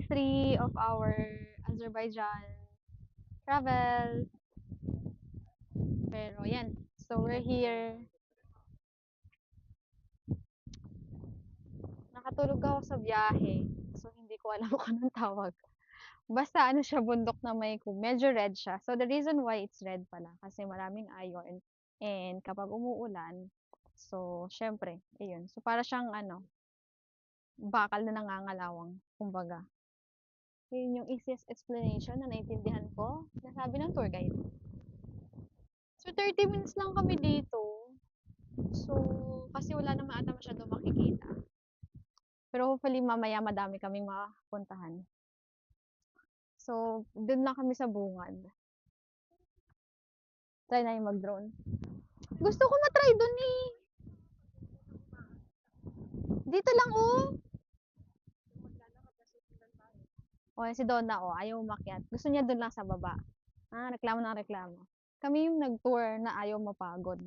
3 of our Azerbaijan travel. Pero yan. So we're here. Nakatulog ako sa biyahe. So hindi ko alam kung anong tawag. Basta ano siya, bundok na medyo red siya. So the reason why it's red pala, kasi maraming iron. And kapag umuulan, so syempre, ayun. So para siyang bakal na nangangalawang, kumbaga. Yun yung easiest explanation na naintindihan ko. Nasabi ng tour guide. So 30 minutes lang kami dito. So, kasi wala naman ata masyado makikita. Pero hopefully mamaya madami kaming mapuntahan. So, dun lang kami sa bungad. Try na yung mag-drone. Gusto ko matry dun eh. Dito lang oh. O, si Donna ayaw umakyat. Gusto niya dun lang sa baba. Reklamo ng reklamo. Kami yung nag-tour na ayaw mapagod.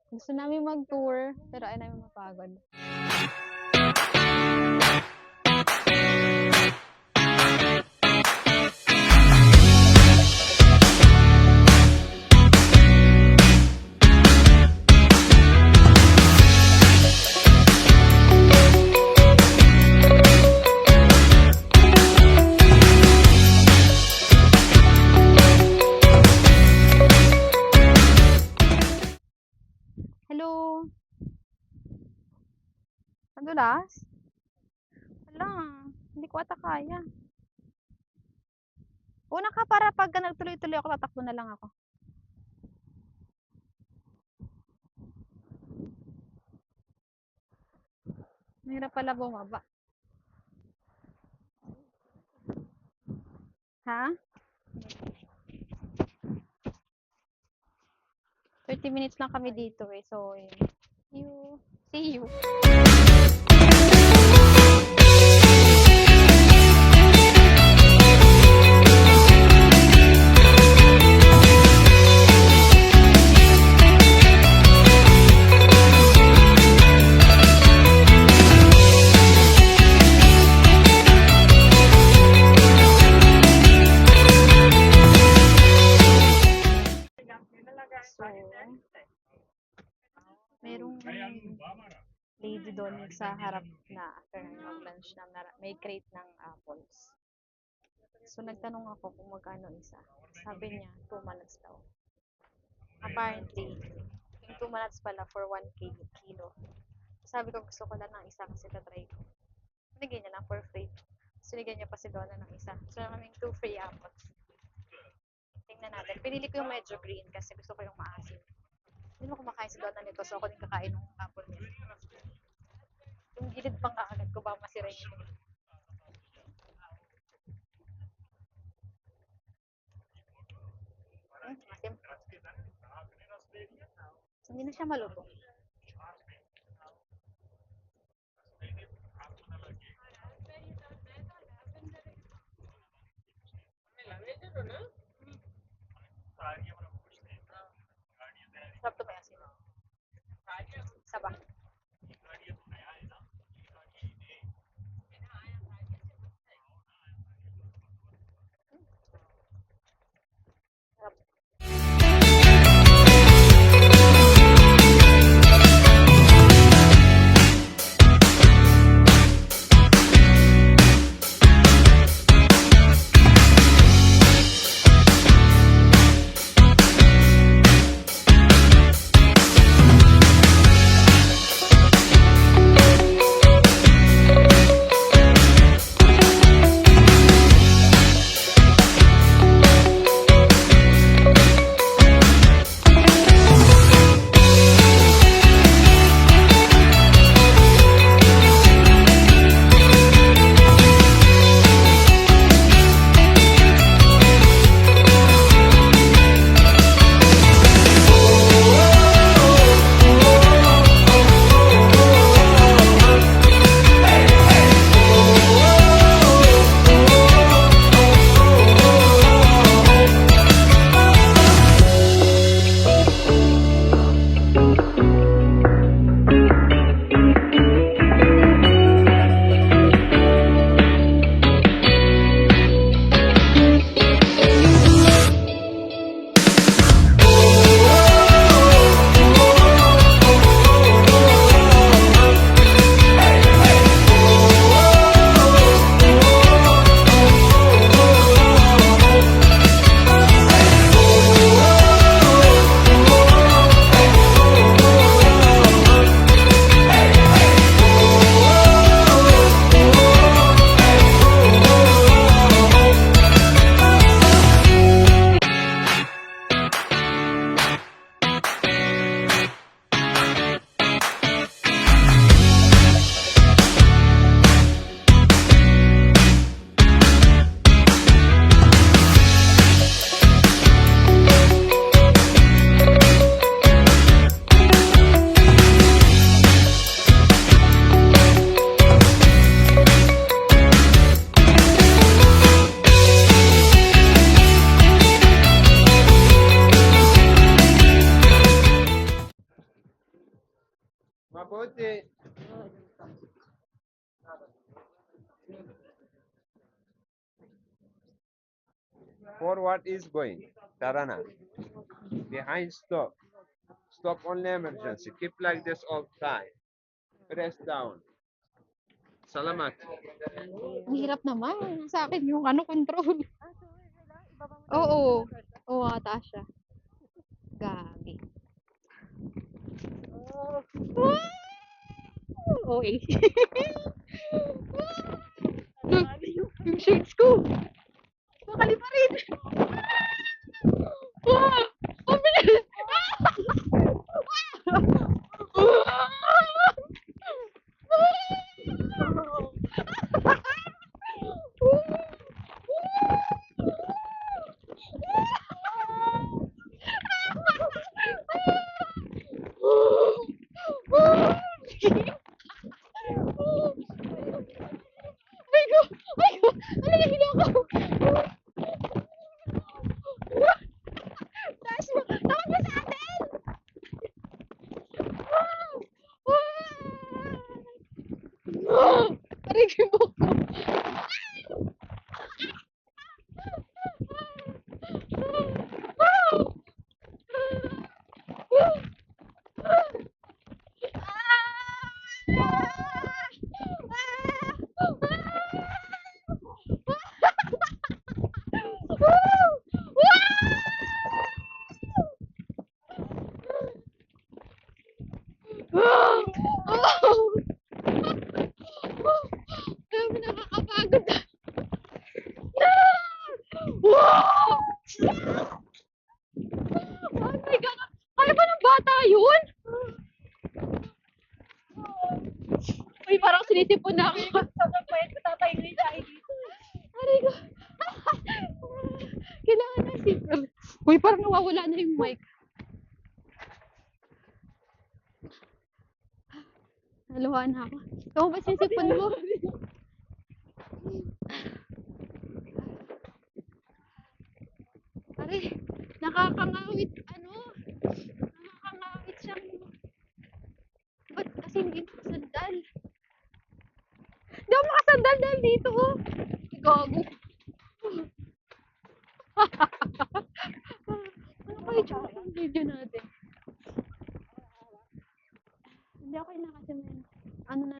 Gusto namin mag-tour, pero ayaw namin mapagod. Hello? Madulas? Wala. Hindi ko ata kaya. Una ka para pagka nagtuloy-tuloy ako, tatakbo na lang ako. Mahirap pala bumaba. Ha? 30 minutes lang kami dito eh. So, yun. See you. Merong lady doon sa harap na after mag-lunch na may crate ng apples. So, nagtanong ako kung magkano isa. Sabi niya, 2 manats daw. Apparently, yung 2 manats pala for 1 kilo. Sabi ko, gusto ko lang ng isa kasi tatry ko. Binigyan niya lang for free. Sinigyan niya pa si Donna ng isa. So, kaming 2 free apples. Tingnan natin. Pinili ko yung medyo green kasi gusto ko yung maasim. Hindi mo kumakain si Donna nito, so ako din kakain ng apple niya. Yung gilid pang kaagad ko ba masira yun. Masim. So, hindi na siya maluto. Sarap to may asin. Saba. Sarap. Puti. Forward is going. Tarana. Behind stop. Stop only emergency. Keep like this all time. Press down. Salamat. Ang hirap naman. Sa akin yung ano, control. Oo. Oo, ata siya. Gagi. Okay. Look, yung shades ko. Makali pa rin. Wow! Ang bilis! Ay ko! Ay ko! Ano nahilo ko? Taas mo! Tawag mo sa atin! Aray ko yung buhok ko. Grabe, nakakapagod. Wow! Oh my God! Kaya ba ng bata yun? Uy, parang sinisipon na ako. Aray ko. Kailangan na sipon. Uy, parang nawawala na yung mic. Naluhaan na ako. Ikaw ba sinisipon mo? Aray, nakakangawit, nakakangawit siyang, ba't kasi hindi makasandal? Hindi ako makasandal dahil dito, oh. Gago. Ano kayo tsaka yung video natin? Hindi ako na kasi may, ano na.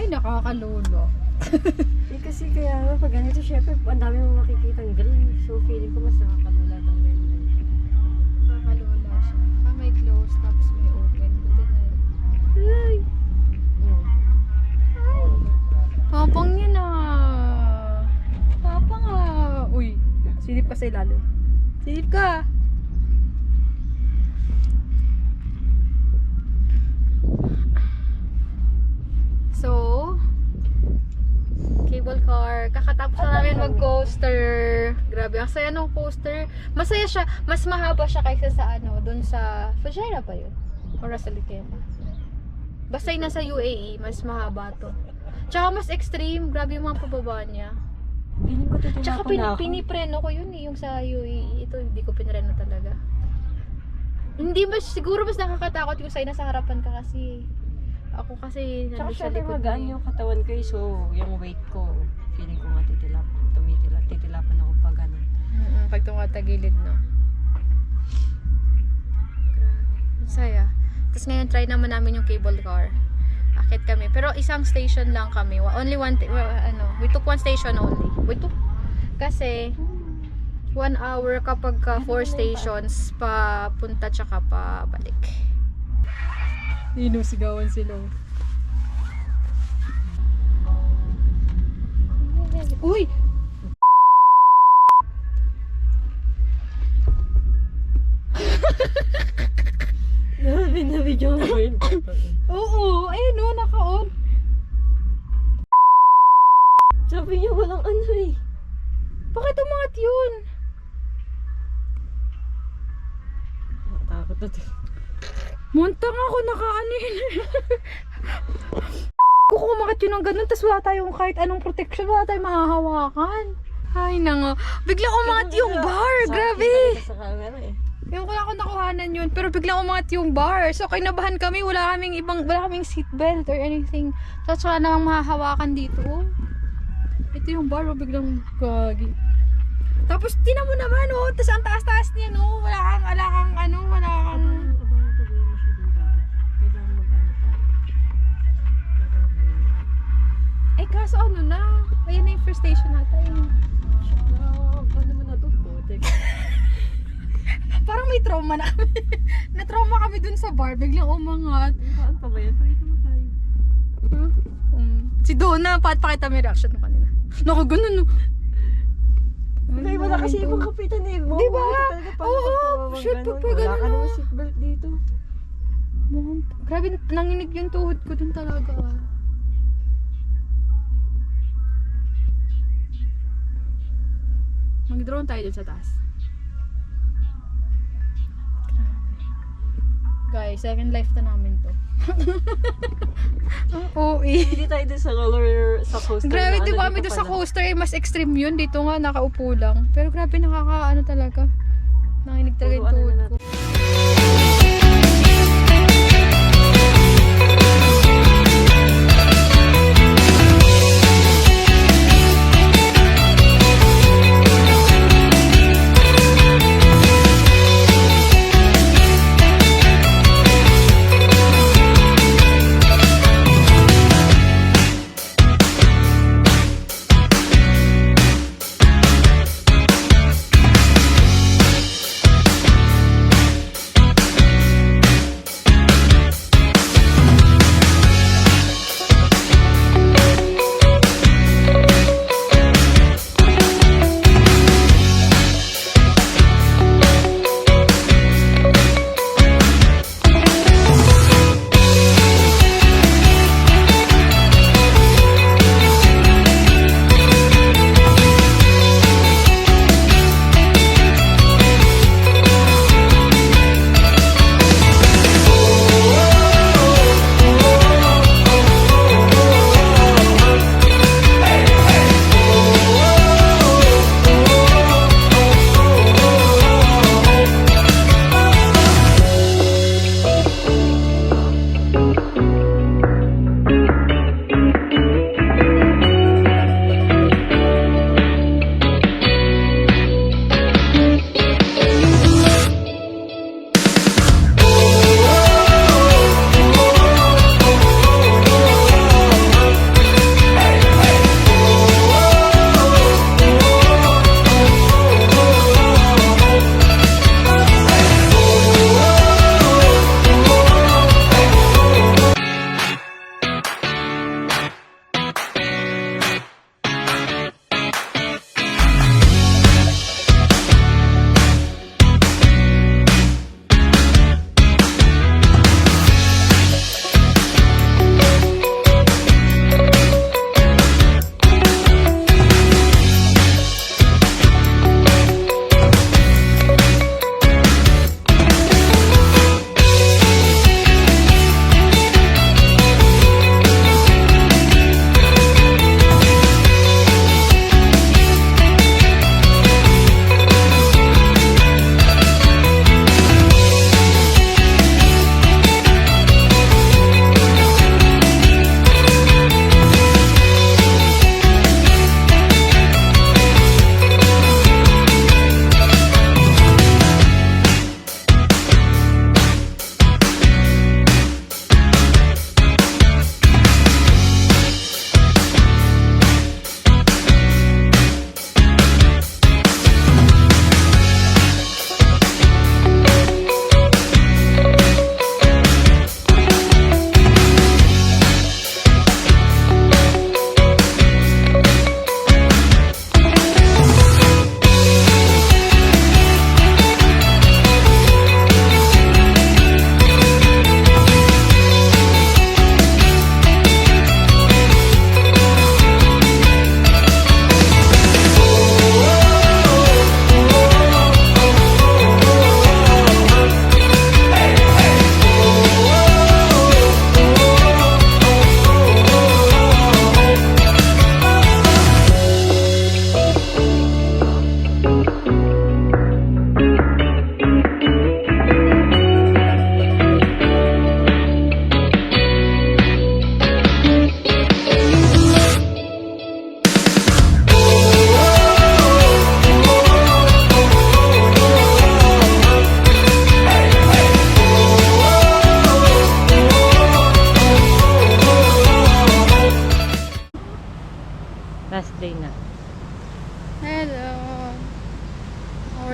Nakakalolo. Kasi kaya nga, pag ganito, syempre, ang dami mong makikitang green. So, feeling ko mas nakakalula ng green. Nakakalolo siya. May close, tapos may open. Buti na yun. Ay! Ay! Papang yun ah! Papang ah! Uy! Silip ka sa ilalim. Silip ka! So, cable car. Kakatapos na namin mag-coaster. Grabe, ang saya ng coaster. Masaya siya. Mas mahaba siya kaysa sa ano, dun sa Fujairah ba yun? Or sa Likema. Basta yung nasa UAE, mas mahaba to. Tsaka mas extreme. Grabe yung mga pababa niya. Feeling ko Tsaka titinapon na ako. pinipreno ko yun eh, yung sa UAE. Ito, hindi ko pinreno talaga. Hindi mas, siguro mas nakakatakot yung sa'yo nasa harapan ka kasi. Ako kasi Tsaka nandun sa syempre likod magaan mo. yung katawan ko so yung weight ko, feeling ko nga titilapan ako pag ano. Pag tumatagilid, no? Grabe. Ang saya. Tapos ngayon, try naman namin yung cable car. Akit kami. Pero isang station lang kami. Only one, we took one station only. We took, kasi 1 hour kapag 4 stations pa punta tsaka pa balik. Sigawan sila. Uy! Binabidyo mo yun. Oo! Ayun o, naka-on. Sabi niya walang ano eh. Bakit umangat yun? Takot na to. Muntang ako naka-ano yun. Kung umangat yun ng ganun, tas wala tayong kahit anong protection, wala tayong mahahawakan. Ay, nanga. Biglang umangat yung bar. Grabe. Sa camera eh. Yung wala akong nakuhanan yun, pero biglang umangat yung bar. So, kinabahan kami, wala kaming seatbelt or anything. So, wala namang mahahawakan dito. Oh. Ito yung bar, oh, biglang gagi. Tapos, tinan mo naman, oh. Tapos, ang taas-taas niya, no. Wala kang. Abangan ko ba yung masyadong tao? Kailangan mag-ano tayo. Eh, kaso ano na. Ayan na yung first station natin. Ano mo na to? Putik. Parang may trauma na kami. Na-trauma kami dun sa bar. Biglang umangat. Saan pa ba yan? Pakita mo tayo. Si Donna, pakita mo yung reaction mo kanina. Nakaganon, no. Ay, wala kasi ibang kapitan eh. Di ba? Oo, shit, pag Wala ganun, ka no. naman seatbelt dito. Grabe, nanginig yung tuhod ko dun talaga. Mag-drone tayo dun sa taas. Guys, second life na namin to. Oo, Hindi tayo din sa roller, sa coaster. Grabe, na di ano, ba kami dito doon sa pala. coaster, mas extreme yun. Dito nga, nakaupo lang. Pero grabe, nakaka-ano talaga. Nanginig talaga yung Puro ano tuhod na ko.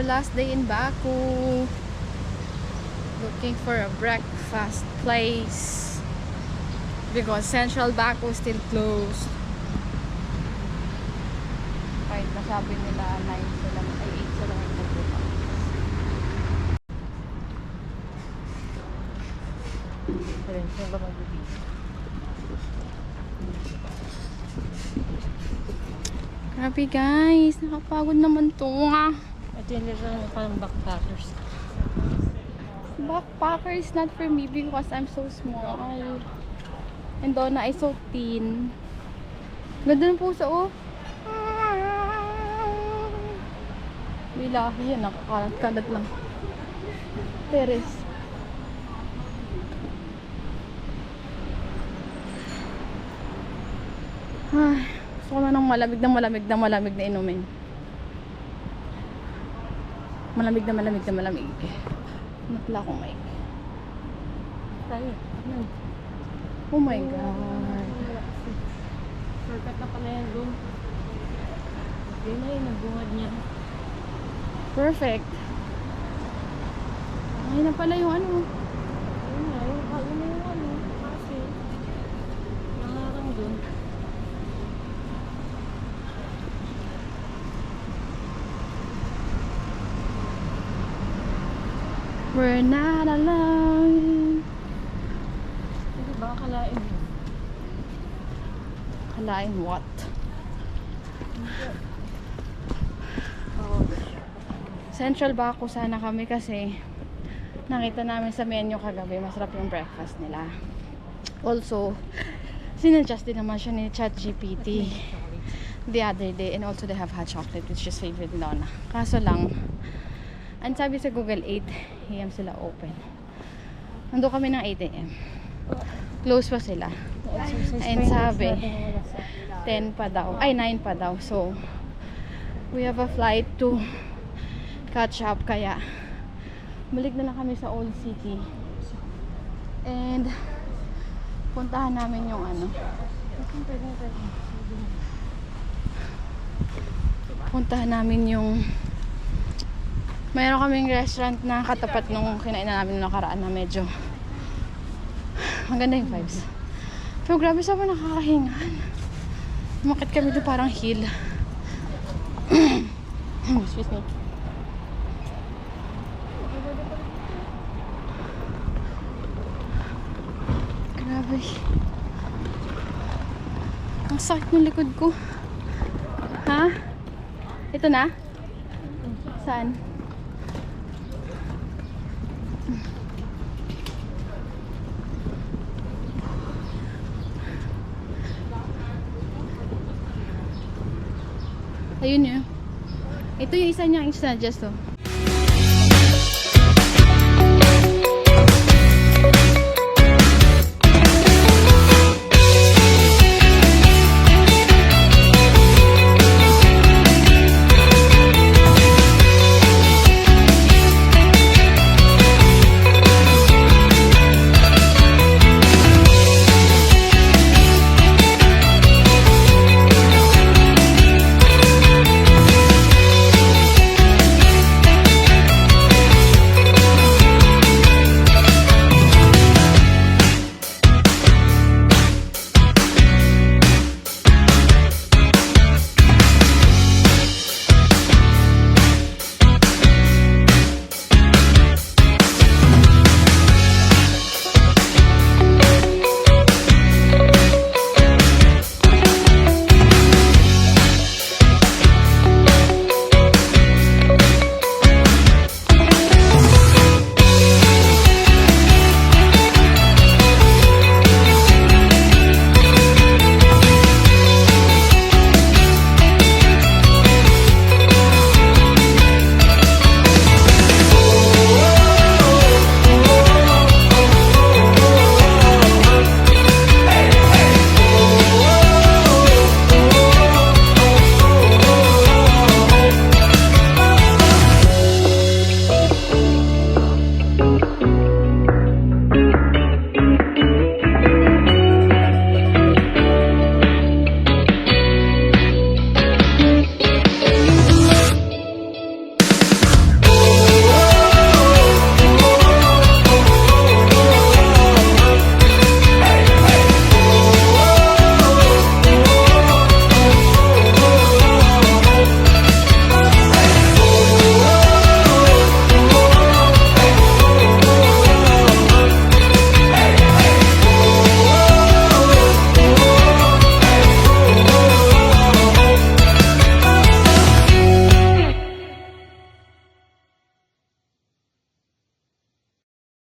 our last day in Baku. Looking for a breakfast place because Central Baku is still closed. Kahit nasabi nila 9 sila, ay 8 sila magbubukas. Saan ba magbibigay? Grabe guys, nakapagod naman to. Ito yung literal parang backpackers. Backpacker is not for me because I'm so small. And Donna is so thin. Ganda ng puso, oh. Bilahi yan, nakakalat-kalat lang. Teres. Ay, gusto ko na ng malamig na inumin. Malamig. Natla akong mic. Tayo. Ano? Oh my God. Shortcut na pala yan doon. Yun na yun, nagbungad niya. Perfect. Ay na pala yung ano. Yun na, yun na yung ano. Kasi, nangarang doon. We're not alone. Hindi ba akalain mo? Kalain what? Oo. Central Baku sana kami kasi nakita namin sa menu kagabi, masarap yung breakfast nila. Also, sinadjust din naman siya ni ChatGPT the other day, and also they have hot chocolate which is favorite ni Donna. Kaso lang, ang sabi sa Google 8 AM sila open. Nandun kami ng 8 AM. Close pa sila. And sabi 10 pa daw, ay 9 pa daw. So we have a flight to catch up, kaya balik na lang kami sa Old City and puntahan namin yung ano, puntahan namin yung, mayroon kaming restaurant na katapat nung kinainan namin nung nakaraan na medyo maganda yung vibes. Pero grabe, sobrang nakakahingan. Umakit kami doon parang hill. Excuse me. Grabe. Ang sakit ng likod ko. Ha? Ito na? Saan? Ayun yun. Ito yung isa niyang insta just to.